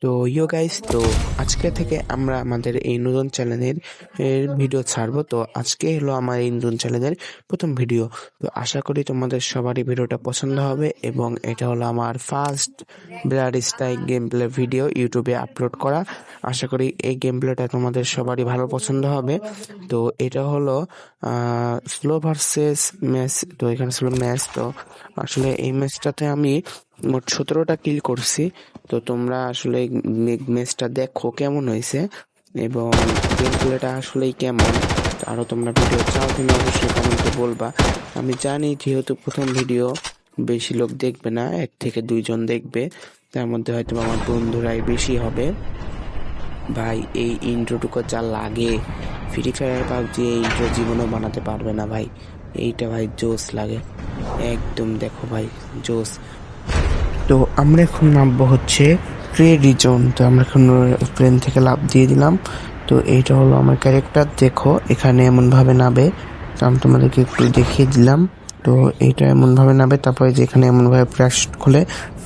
তো গাইস, তো আজকে থেকে আমরা আমাদের এই নতুন চ্যানেলের ভিডিও ছাড়বো। তো আজকে হলো আমার এই নতুন চ্যানেলের প্রথম ভিডিও। তো আশা করি তোমাদের সবারই ভিডিওটা পছন্দ হবে, এবং এটা হলো আমার first blood strike game play video ইউটিউবে আপলোড করা। আশা করি এই গেম প্লেটা তোমাদের সবারই ভালো পছন্দ হবে। তো এটা হলো স্লো ভার্সেস ম্যাচ। তো এখানে ছিল ম্যাচ। তো আসলে এই ম্যাচটাতে আমি মোট 17টা কিল করছি। তো তোমরা আসলে ম্যাচটা দেখো কেমন হয়েছে, এবং গেম প্লেটা আসলেই কেমন। আরো তোমরা ভিডিও চাও তুমি অবশ্যই কমেন্টে বলবা। আমি জানি যেহেতু প্রথম ভিডিও বেশি লোক দেখবে না, 1 থেকে 2 জন দেখবে, তার মধ্যে হয়তো আমার বন্ধুরাই বেশি হবে। ভাই এই ইন্ট্রোটুকু যা লাগে, ফ্রি ফায়ার পাবজি এই ইন্ট্রো জীবনও বানাতে পারবে না ভাই। এইটা ভাই জোস লাগে একদম, দেখো ভাই জোস। তো আমরা এখন নামবো হচ্ছে ক্রেডি জোন। তো আমরা এখন প্লেন থেকে লাফ দিয়ে দিলাম। তো এইটা হলো আমার ক্যারেক্টার, দেখো এখানে এমন ভাবে নাবে। তো আমি তোমাদেরকে একটু দেখিয়ে দিলাম। তো এইটা এমন ভাবে নাবে, তারপরে যে এখানে এমন ভাবে প্যারাশ খুলে।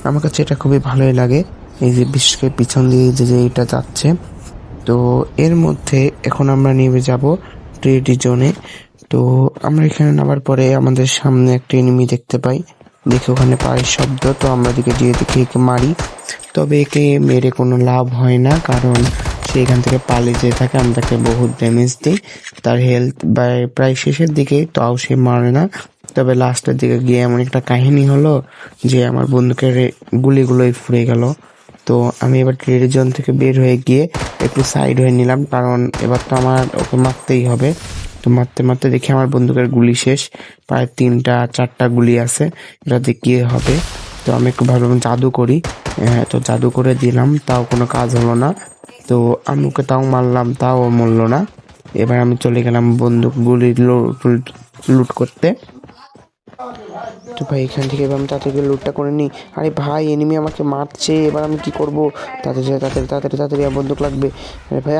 আমার কাছে এটা খুবই ভালোই লাগে, এই যে বিশেষ করে পিছন দিয়ে যে এইটা যাচ্ছে। তো এর মধ্যে এখন আমরা নেমে যাব ক্রেডি জোনে। তো আমরা এখানে নামার পরে আমাদের সামনে একটা এনিমি দেখতে পাই, দেখে ওখানে পায়ের শব্দ। তো আমরা দিকে গিয়ে দেখে একে মারি, তবে একে মেরে কোনো লাভ হয় না, কারণ সে এখান থেকে পালিয়ে যেতে থাকে। আমি তাকে বহুত ড্যামেজ দিই, তার হেলথ প্রায় শেষের দিকে, তাও সে মারে না। তবে লাস্টের দিকে গিয়ে এমন একটা কাহিনী হলো যে আমার বন্দুকের গুলিগুলোই ফুরে গেল। তো আমি এবার ট্রেড জোন থেকে বের হয়ে গিয়ে একটু সাইড হয়ে নিলাম, কারণ এবার তো আমার ওকে মারতেই হবে। তো মারতে মারতে দেখি আমার বন্দুকের গুলি শেষ, প্রায় 3টা 4টা গুলি আছে, এটা দিয়ে কি হবে। তো আমি একটু ভাবলাম জাদু করি। তো জাদু করে দিলাম, তাও কোনো কাজ হলো না। তো আমি ওকে তাও মারলাম, তাও মরলো না। এবার আমি চলে গেলাম বন্দুক গুলি লুট করতে। তো ভাই এখান থেকে এবার আমি তাড়াতাড়ি লুটটা করে নিই। আরে ভাই এনিমি আমাকে মারছে, এবার আমি কি করবো? তাড়াতাড়ি তাড়াতাড়ি তাড়াতাড়ি তাড়াতাড়ি আমার বন্দুক লাগবে।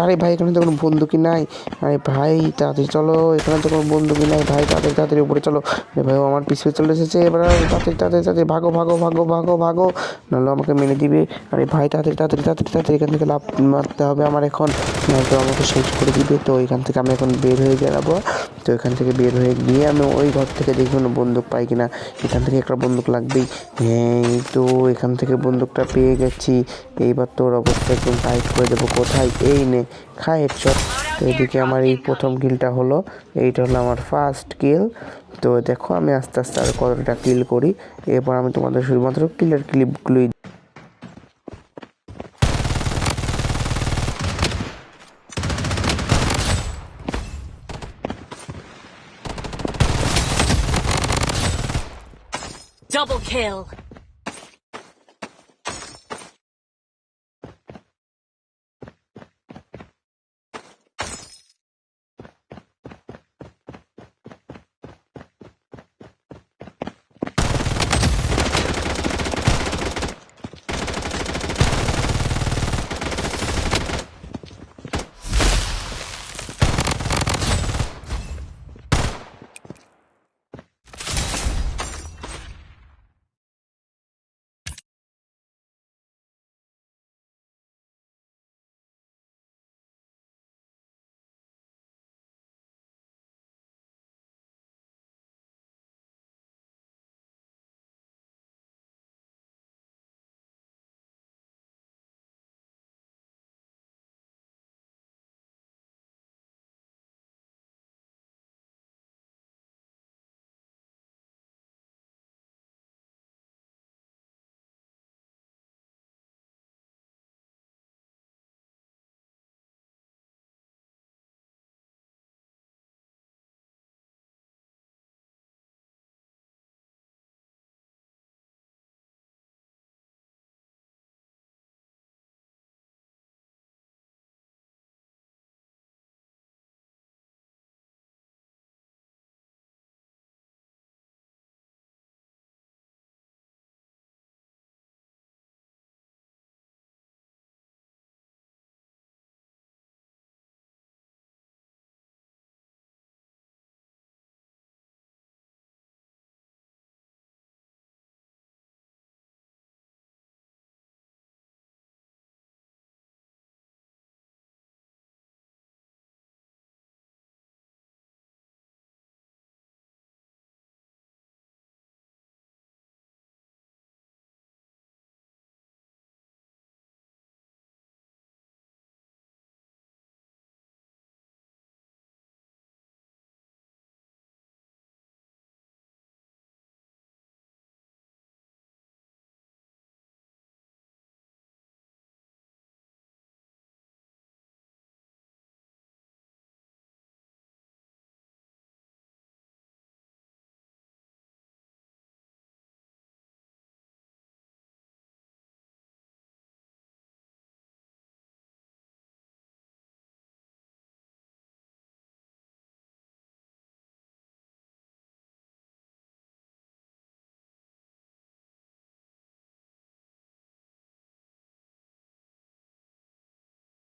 আরে ভাই এখানে তো কোনো বন্দুকই নাই। আরে ভাই তাড়াতাড়ি চলো, এখানে তো কোনো বন্দুকই নাই ভাই, তাড়াতাড়ি তাড়াতাড়ি উপরে চলো। আরে ভাই ও আমার পিছনে চলে এসেছে, এবার তাড়াতাড়ি তাড়াতাড়ি তাড়াতাড়ি ভাগো ভাগো ভাগো ভাগো ভাগো, নাহলে আমাকে মেরে দিবে। আরে ভাই তাড়াতাড়ি তাড়াতাড়ি তাড়াতাড়ি তাড়াতাড়ি এখান থেকে লাফ মারতে হবে আমার এখন, নয়তো আমাকে শেষ করে দিবে। তো এখান থেকে আমি এখন বের হয়ে যাবো। তো এখান থেকে বের হয়ে গিয়ে আমি ওই ঘর থেকে দেখি কোনো বন্দুক পাই কিনা। এখান থেকে একটা বন্দুক লাগবেই। হ্যাঁ, তো এখান থেকে বন্দুকটা পেয়ে গেছি। এইবার তোর অবস্থা একদম টাইট করে দেবো। কোথায়? এই নে, খাই হেডশট। তো এদিকে আমার এই প্রথম কিলটা হলো, এইটা হলো আমার ফার্স্ট কিল। তো দেখো আমি আস্তে আস্তে আর কতটা কিল করি। এরপর আমি তোমাদের শুধুমাত্র কিলের ক্লিপগুলোই। Double kill.